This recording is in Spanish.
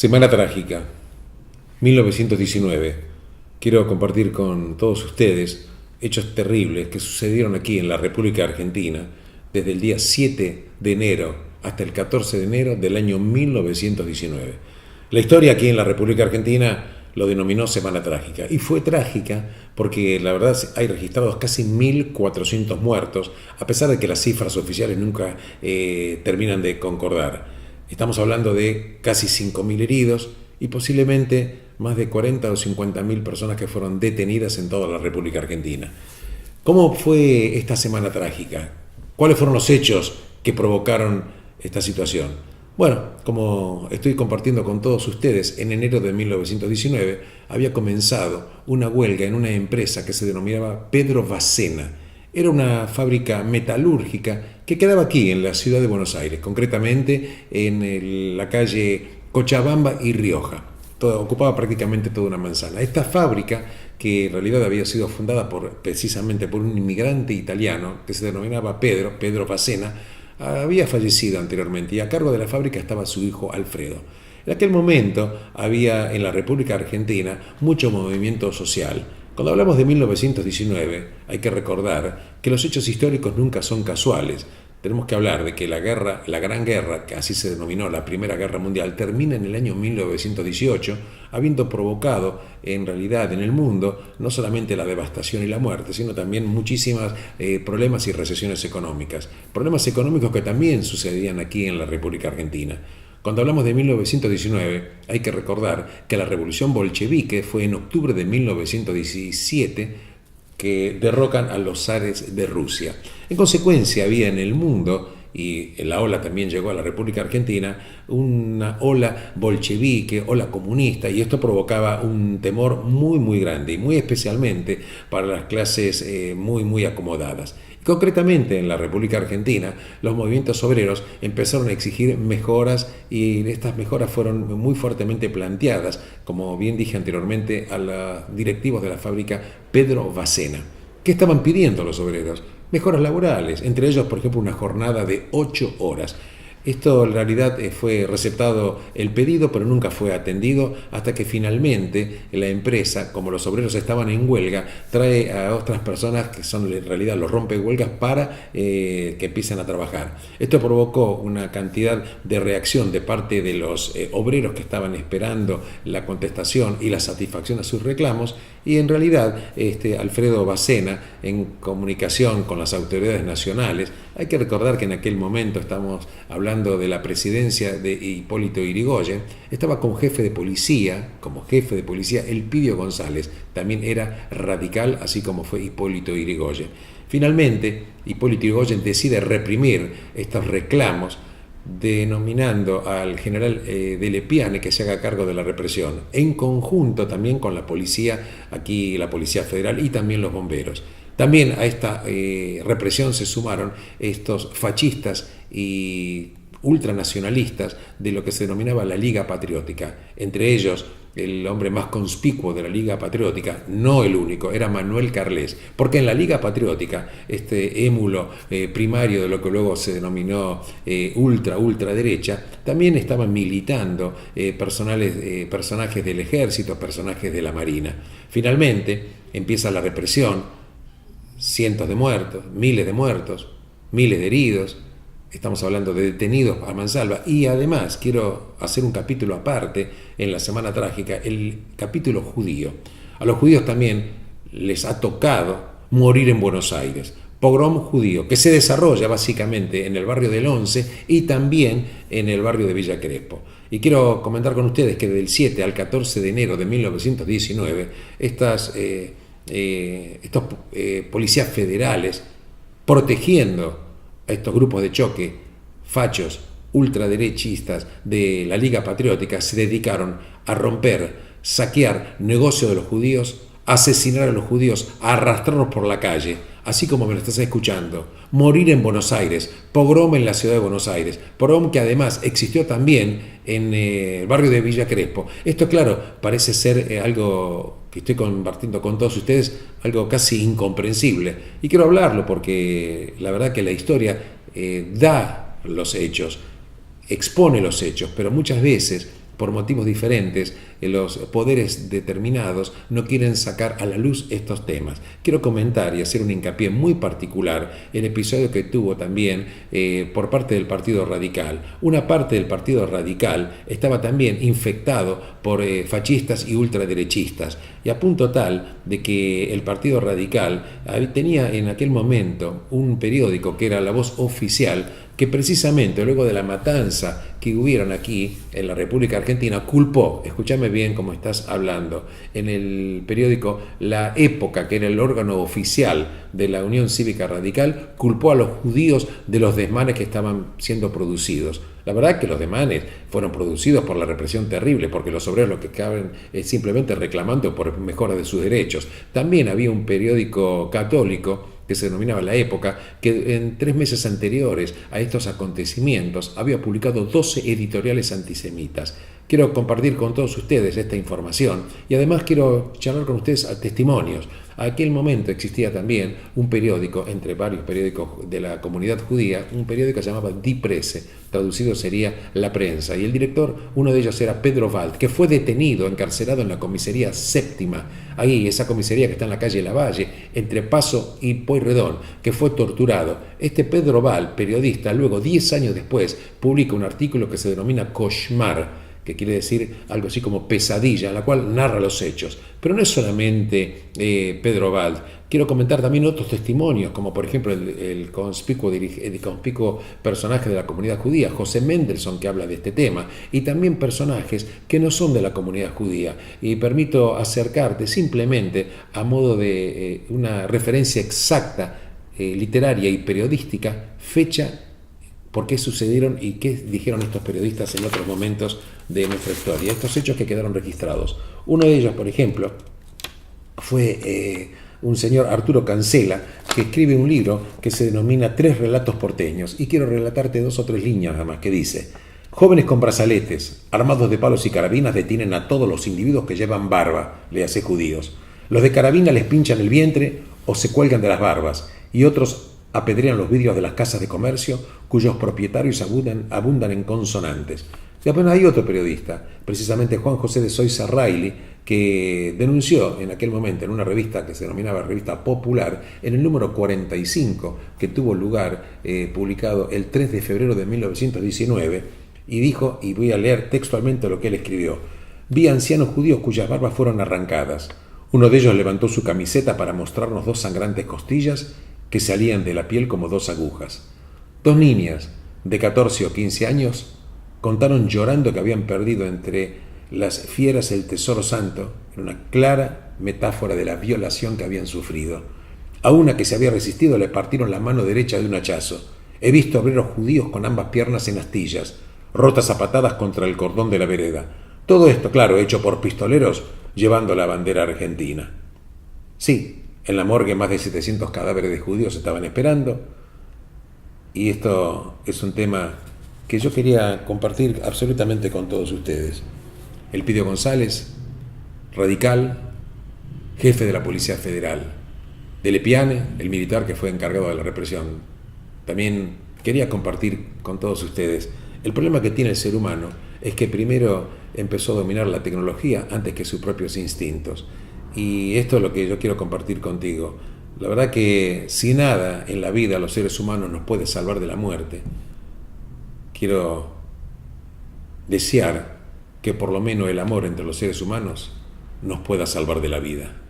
Semana trágica, 1919. Quiero compartir con todos ustedes hechos terribles que sucedieron aquí en la República Argentina desde el día 7 de enero hasta el 14 de enero del año 1919. La historia aquí en la República Argentina lo denominó Semana Trágica, y fue trágica porque la verdad hay registrados casi 1.400 muertos, a pesar de que las cifras oficiales nunca terminan de concordar. Estamos hablando de casi 5.000 heridos y posiblemente más de 40 o 50.000 personas que fueron detenidas en toda la República Argentina. ¿Cómo fue esta semana trágica? ¿Cuáles fueron los hechos que provocaron esta situación? Bueno, como estoy compartiendo con todos ustedes, en enero de 1919 había comenzado una huelga en una empresa que se denominaba Pedro Vasena. Era una fábrica metalúrgica que quedaba aquí en la ciudad de Buenos Aires, concretamente en la calle Cochabamba y Rioja. Ocupaba prácticamente toda una manzana. Esta fábrica, que en realidad había sido fundada precisamente por un inmigrante italiano que se denominaba Pedro Vasena, había fallecido anteriormente, y a cargo de la fábrica estaba su hijo Alfredo. En aquel momento había en la República Argentina mucho movimiento social. Cuando hablamos de 1919, hay que recordar que los hechos históricos nunca son casuales. Tenemos que hablar de que la Gran Guerra, que así se denominó la Primera Guerra Mundial, termina en el año 1918, habiendo provocado en realidad en el mundo no solamente la devastación y la muerte, sino también muchísimos problemas y recesiones económicas. Problemas económicos que también sucedían aquí en la República Argentina. Cuando hablamos de 1919, hay que recordar que la revolución bolchevique fue en octubre de 1917, que derrocan a los zares de Rusia. En consecuencia, había en el mundo, y la ola también llegó a la República Argentina, una ola bolchevique, ola comunista, y esto provocaba un temor muy grande, y muy especialmente para las clases muy acomodadas. Concretamente en la República Argentina, los movimientos obreros empezaron a exigir mejoras, y estas mejoras fueron muy fuertemente planteadas, como bien dije anteriormente, a los directivos de la fábrica Pedro Vasena. ¿Qué estaban pidiendo los obreros? Mejoras laborales, entre ellos, por ejemplo, una jornada de 8 horas. Esto en realidad fue receptado el pedido, pero nunca fue atendido, hasta que finalmente la empresa, como los obreros estaban en huelga, trae a otras personas que son en realidad los rompehuelgas para que empiecen a trabajar. Esto provocó una cantidad de reacción de parte de los obreros que estaban esperando la contestación y la satisfacción a sus reclamos, y en realidad Alfredo Vasena, en comunicación con las autoridades nacionales, hay que recordar que en aquel momento estamos hablando de la presidencia de Hipólito Yrigoyen, estaba como jefe de policía Elpidio González, también era radical, así como fue Hipólito Yrigoyen. Finalmente, Hipólito Yrigoyen decide reprimir estos reclamos, denominando al general de Lepiane que se haga cargo de la represión, en conjunto también con la policía, aquí la Policía Federal y también los bomberos. También a esta represión se sumaron estos fascistas y ultranacionalistas de lo que se denominaba la Liga Patriótica. Entre ellos, el hombre más conspicuo de la Liga Patriótica, no el único, era Manuel Carles, porque en la Liga Patriótica, este émulo primario de lo que luego se denominó ultraderecha, también estaban militando personajes del ejército, personajes de la Marina. Finalmente empieza la represión, cientos de muertos, miles de heridos. Estamos hablando de detenidos a mansalva, y además quiero hacer un capítulo aparte en la Semana Trágica, el capítulo judío. A los judíos también les ha tocado morir en Buenos Aires. Pogrom judío, que se desarrolla básicamente en el barrio del Once y también en el barrio de Villa Crespo. Y quiero comentar con ustedes que del 7 al 14 de enero de 1919, estos policías federales, protegiendo a estos grupos de choque, fachos, ultraderechistas de la Liga Patriótica, se dedicaron a romper, saquear negocios de los judíos, asesinar a los judíos, a arrastrarlos por la calle, así como me lo estás escuchando, morir en Buenos Aires, pogrom en la ciudad de Buenos Aires, pogrom que además existió también en el barrio de Villa Crespo. Esto, claro, parece ser algo que estoy compartiendo con todos ustedes, algo casi incomprensible, y quiero hablarlo porque la verdad que la historia da los hechos, expone los hechos, pero muchas veces por motivos diferentes, los poderes determinados no quieren sacar a la luz estos temas. Quiero comentar y hacer un hincapié muy particular el episodio que tuvo también por parte del Partido Radical. Una parte del Partido Radical estaba también infectado por fascistas y ultraderechistas, y a punto tal de que el Partido Radical tenía en aquel momento un periódico que era La Voz Oficial, que precisamente luego de la matanza que hubieron aquí en la República Argentina, culpó, escúchame bien cómo estás hablando, en el periódico La Época, que era el órgano oficial de la Unión Cívica Radical, culpó a los judíos de los desmanes que estaban siendo producidos. La verdad que los desmanes fueron producidos por la represión terrible, porque los obreros lo que caben es simplemente reclamando por mejora de sus derechos. También había un periódico católico que se denominaba La Época, que en 3 meses anteriores a estos acontecimientos había publicado 12 editoriales antisemitas. Quiero compartir con todos ustedes esta información y además quiero charlar con ustedes a testimonios. A aquel momento existía también un periódico, entre varios periódicos de la comunidad judía, un periódico que se llamaba Die Presse, traducido sería La Prensa, y el director, uno de ellos era Pedro Wald, que fue detenido, encarcelado en la comisaría séptima, ahí, esa comisaría que está en la calle Lavalle, entre Paso y Pueyrredón, que fue torturado. Este Pedro Wald, periodista, luego 10 años después, publica un artículo que se denomina Koshmar, que quiere decir algo así como pesadilla, en la cual narra los hechos. Pero no es solamente Pedro Wald. Quiero comentar también otros testimonios, como por ejemplo el conspicuo personaje de la comunidad judía, José Mendelssohn, que habla de este tema, y también personajes que no son de la comunidad judía. Y permito acercarte simplemente a modo de una referencia exacta, literaria y periodística, fecha, por qué sucedieron y qué dijeron estos periodistas en otros momentos de nuestra historia, estos hechos que quedaron registrados. Uno de ellos, por ejemplo, fue un señor Arturo Cancela, que escribe un libro que se denomina 3 relatos porteños, y quiero relatarte 2 o 3 líneas nada más, que dice: jóvenes con brazaletes, armados de palos y carabinas, detienen a todos los individuos que llevan barba, le hace judíos. Los de carabina les pinchan el vientre o se cuelgan de las barbas, y otros apedrean los vidrios de las casas de comercio cuyos propietarios abundan en consonantes. Y apenas hay otro periodista, precisamente Juan José de Soysa Reilly, que denunció en aquel momento en una revista que se denominaba Revista Popular, en el número 45, que tuvo lugar, publicado el 3 de febrero de 1919, y dijo, y voy a leer textualmente lo que él escribió: vi ancianos judíos cuyas barbas fueron arrancadas. Uno de ellos levantó su camiseta para mostrarnos 2 sangrantes costillas que salían de la piel como 2 agujas. 2 niñas de 14 o 15 años contaron llorando que habían perdido entre las fieras el tesoro santo, en una clara metáfora de la violación que habían sufrido. A una que se había resistido le partieron la mano derecha de un hachazo. He visto obreros judíos con ambas piernas en astillas, rotas a patadas contra el cordón de la vereda. Todo esto, claro, hecho por pistoleros llevando la bandera argentina. Sí, en la morgue más de 700 cadáveres de judíos estaban esperando, y esto es un tema que yo quería compartir absolutamente con todos ustedes. Elpidio González, radical, jefe de la Policía Federal. De Lepiane, el militar que fue encargado de la represión. También quería compartir con todos ustedes. El problema que tiene el ser humano es que primero empezó a dominar la tecnología antes que sus propios instintos. Y esto es lo que yo quiero compartir contigo. La verdad que si nada en la vida los seres humanos nos puede salvar de la muerte, quiero desear que por lo menos el amor entre los seres humanos nos pueda salvar de la vida.